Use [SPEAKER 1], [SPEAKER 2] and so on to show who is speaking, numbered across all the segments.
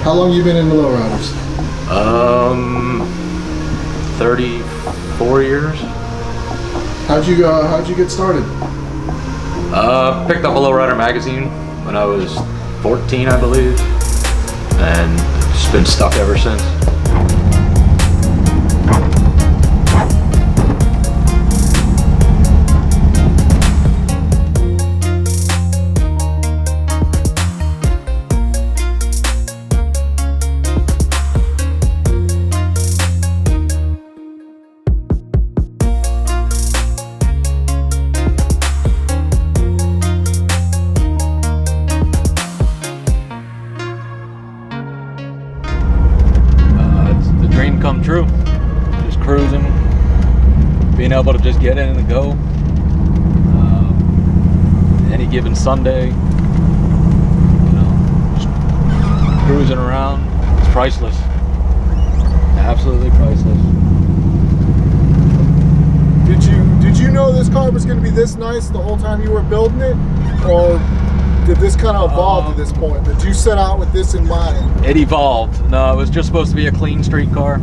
[SPEAKER 1] How long you been in the Lowriders?
[SPEAKER 2] 34 years.
[SPEAKER 1] How'd you get started?
[SPEAKER 2] Picked up a Lowrider magazine when I was 14, I believe, and just been stuck ever since. Come true. Just cruising, being able to just get in and go. Any given Sunday, you know, just cruising around. It's priceless. Absolutely priceless.
[SPEAKER 1] Did you know this car was going to be this nice the whole time you were building it, or did this kind of evolve to this point? Did you set out with this in mind?
[SPEAKER 2] It evolved. No, it was just supposed to be a clean street car.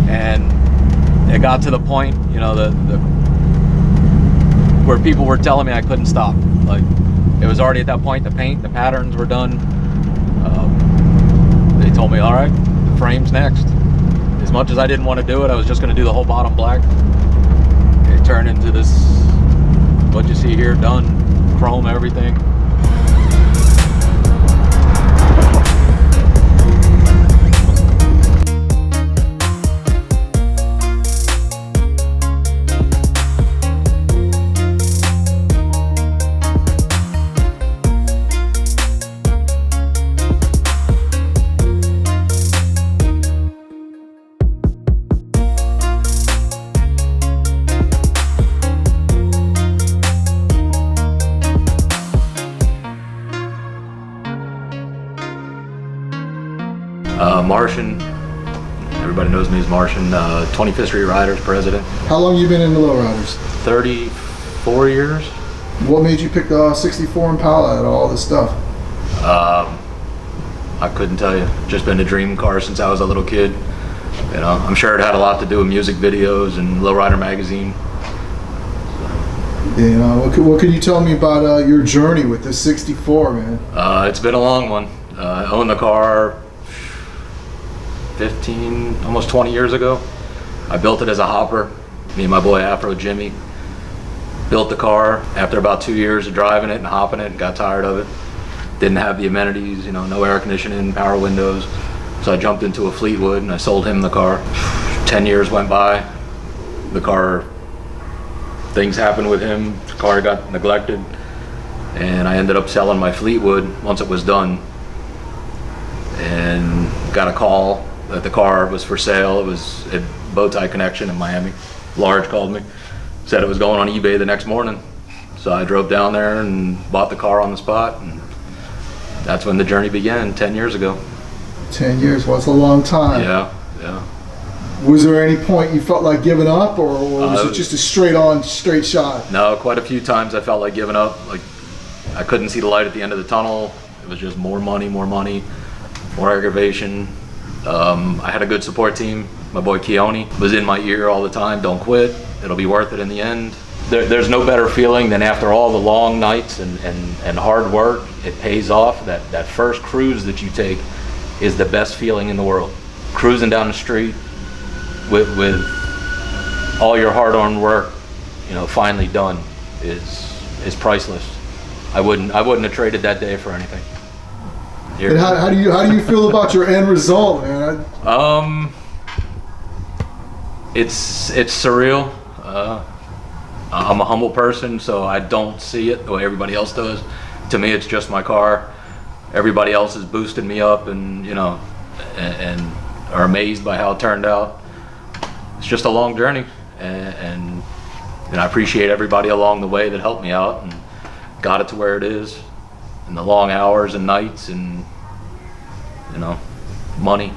[SPEAKER 2] And it got to the point, you know, where people were telling me I couldn't stop. Like, it was already at that point, the paint, the patterns were done. They told me, all right, the frame's next. As much as I didn't want to do it, I was just going to do the whole bottom black. It turned into this, what you see here, done, chrome, everything. Martian, everybody knows me as Martian, 25th Street Riders president.
[SPEAKER 1] How long you been in the Lowriders?
[SPEAKER 2] 34 years.
[SPEAKER 1] What made you pick the 64 Impala out of all this stuff?
[SPEAKER 2] I couldn't tell you. Just been a dream car since I was a little kid. You know, I'm sure it had a lot to do with music videos and Lowrider magazine.
[SPEAKER 1] Yeah, you know, what can you tell me about your journey with this 64, man?
[SPEAKER 2] It's been a long one. I owned the car 15, almost 20 years ago. I built it as a hopper. Me and my boy Afro Jimmy built the car after about 2 years of driving it and hopping it and got tired of it. Didn't have the amenities, you know, no air conditioning, power windows. So I jumped into a Fleetwood and I sold him the car. 10 years went by. The car, things happened with him. The car got neglected. And I ended up selling my Fleetwood once it was done. And got a call that the car was for sale. It was at Bowtie Connection in Miami. Large called me, said it was going on eBay the next morning. So I drove down there and bought the car on the spot, and that's when the journey began 10 years ago.
[SPEAKER 1] 10 years, well, it's a long time.
[SPEAKER 2] Yeah, yeah.
[SPEAKER 1] Was there any point you felt like giving up, or was it just a straight shot?
[SPEAKER 2] No, quite a few times I felt like giving up. Like, I couldn't see the light at the end of the tunnel. It was just more money, more aggravation. I had a good support team. My boy Keone was in my ear all the time. Don't quit. It'll be worth it in the end. There's no better feeling than after all the long nights and hard work, it pays off. That first cruise that you take is the best feeling in the world. Cruising down the street with all your hard-earned work, you know, finally done is priceless. I wouldn't have traded that day for anything.
[SPEAKER 1] And how do you feel about your end result, man?
[SPEAKER 2] It's surreal. I'm a humble person, so I don't see it the way everybody else does. To me, it's just my car. Everybody else is boosting me up, and you know, and are amazed by how it turned out. It's just a long journey, and I appreciate everybody along the way that helped me out and got it to where it is. And the long hours and nights and, you know, money.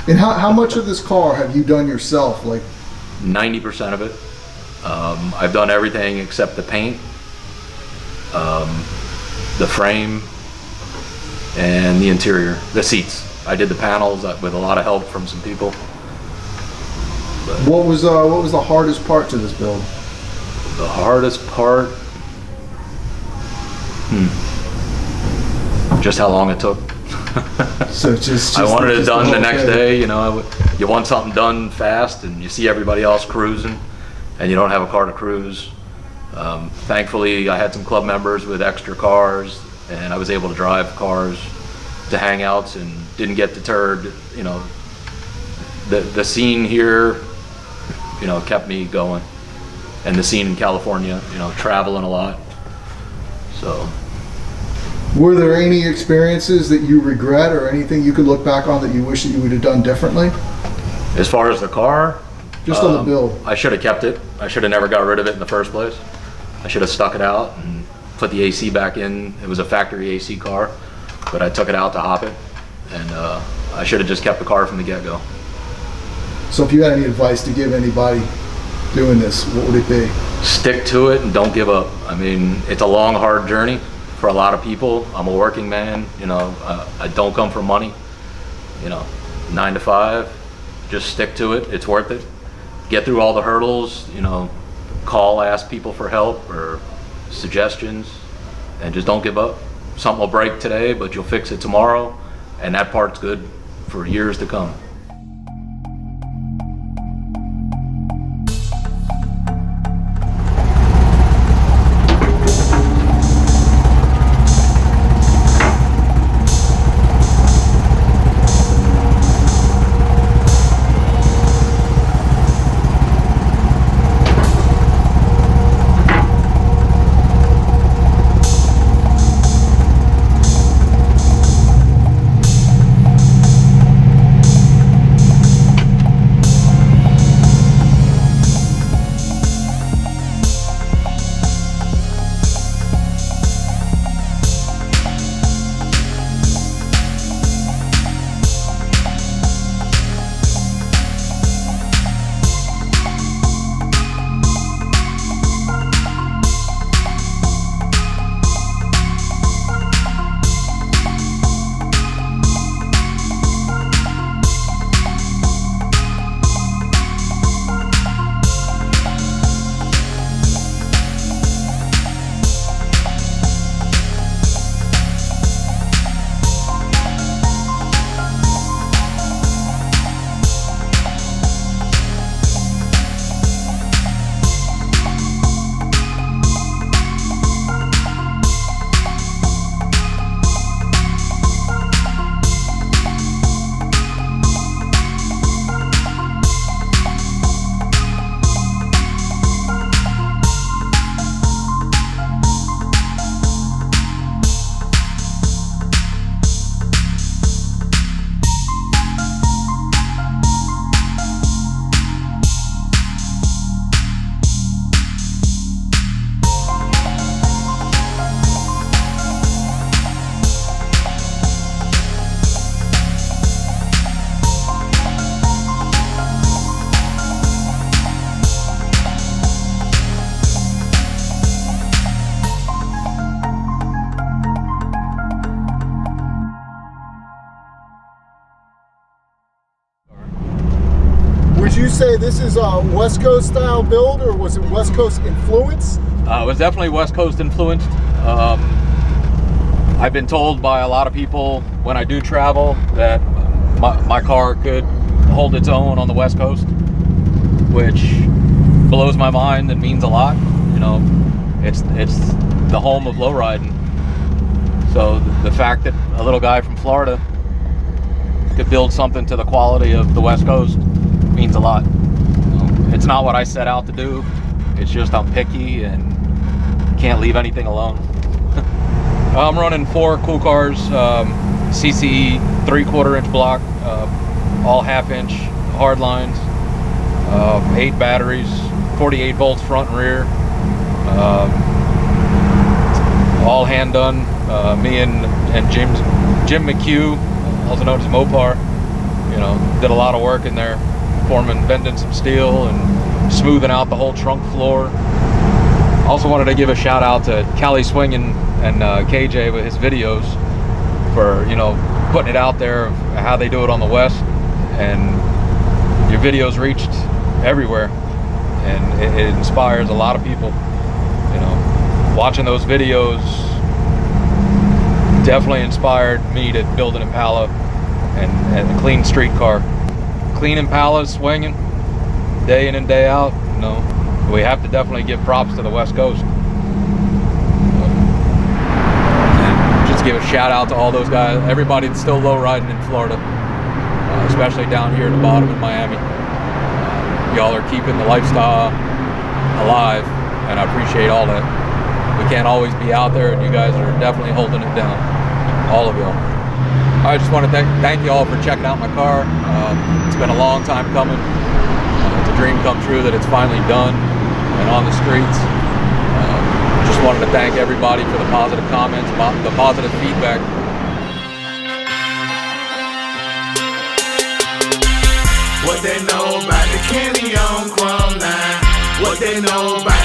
[SPEAKER 1] And how much of this car have you done yourself? Like
[SPEAKER 2] 90% of it. I've done everything except the paint, the frame, and the interior, the seats. I did the panels with a lot of help from some people.
[SPEAKER 1] What was the hardest part to this build?
[SPEAKER 2] The hardest part, just how long it took.
[SPEAKER 1] So just
[SPEAKER 2] I wanted it
[SPEAKER 1] just
[SPEAKER 2] done the
[SPEAKER 1] whole
[SPEAKER 2] next
[SPEAKER 1] thing.
[SPEAKER 2] day. You know, you want something done fast, and you see everybody else cruising, and you don't have a car to cruise. Thankfully, I had some club members with extra cars, and I was able to drive cars to hangouts and didn't get deterred. You know, the scene here, you know, kept me going, and the scene in California, you know, traveling a lot. So.
[SPEAKER 1] Were there any experiences that you regret or anything you could look back on that you wish that you would have done differently?
[SPEAKER 2] As far as the car,
[SPEAKER 1] Just on the build.
[SPEAKER 2] I should have kept it. I should have never got rid of it in the first place. I should have stuck it out and put the AC back in. It was a factory AC car, but I took it out to hop it, and I should have just kept the car from the get-go.
[SPEAKER 1] So if you had any advice to give anybody doing this, what would it be?
[SPEAKER 2] Stick to it and don't give up. I mean, it's a long, hard journey for a lot of people. I'm a working man, you know, I don't come from money, you know, 9 to 5, just stick to it, it's worth it. Get through all the hurdles, you know, call, ask people for help or suggestions, and just don't give up. Something will break today, but you'll fix it tomorrow, and that part's good for years to come.
[SPEAKER 1] Would you say this is a West Coast style build, or was it West Coast influence?
[SPEAKER 2] It was definitely West Coast influenced. I've been told by a lot of people when I do travel that my car could hold its own on the West Coast, which blows my mind and means a lot. You know, it's the home of lowriding. So the fact that a little guy from Florida could build something to the quality of the West Coast means a lot. It's not what I set out to do. It's just I'm picky and can't leave anything alone. I'm running 4 cool cars, CCE 3/4 inch block, all 1/2 inch hard lines, 8 batteries, 48 volts front and rear, all hand done. Me and Jim McHugh, also known as Mopar, you know, did a lot of work in there, bending some steel and smoothing out the whole trunk floor. Also wanted to give a shout out to Cali Swingin' and KJ with his videos
[SPEAKER 3] for, you know, putting it out there of how they do it on the West, and your videos reached everywhere, and it inspires a lot of people. You know, watching those videos definitely inspired me to build an Impala and a clean street car. Clean Impalas swinging day in and day out. You know, we have to definitely give props to the West Coast. And just give a shout out to all those guys, everybody that's still low riding in Florida, especially down here at the bottom in Miami. Y'all are keeping the lifestyle alive, and I appreciate all that. We can't always be out there, and you guys are definitely holding it down, all of y'all. I just want to thank you all for checking out my car. It's been a long time coming. It's a dream come true that it's finally done and on the streets. Just wanted to thank everybody for the positive comments, the positive feedback.
[SPEAKER 4] What they know about the KandyonChrome line? What they know about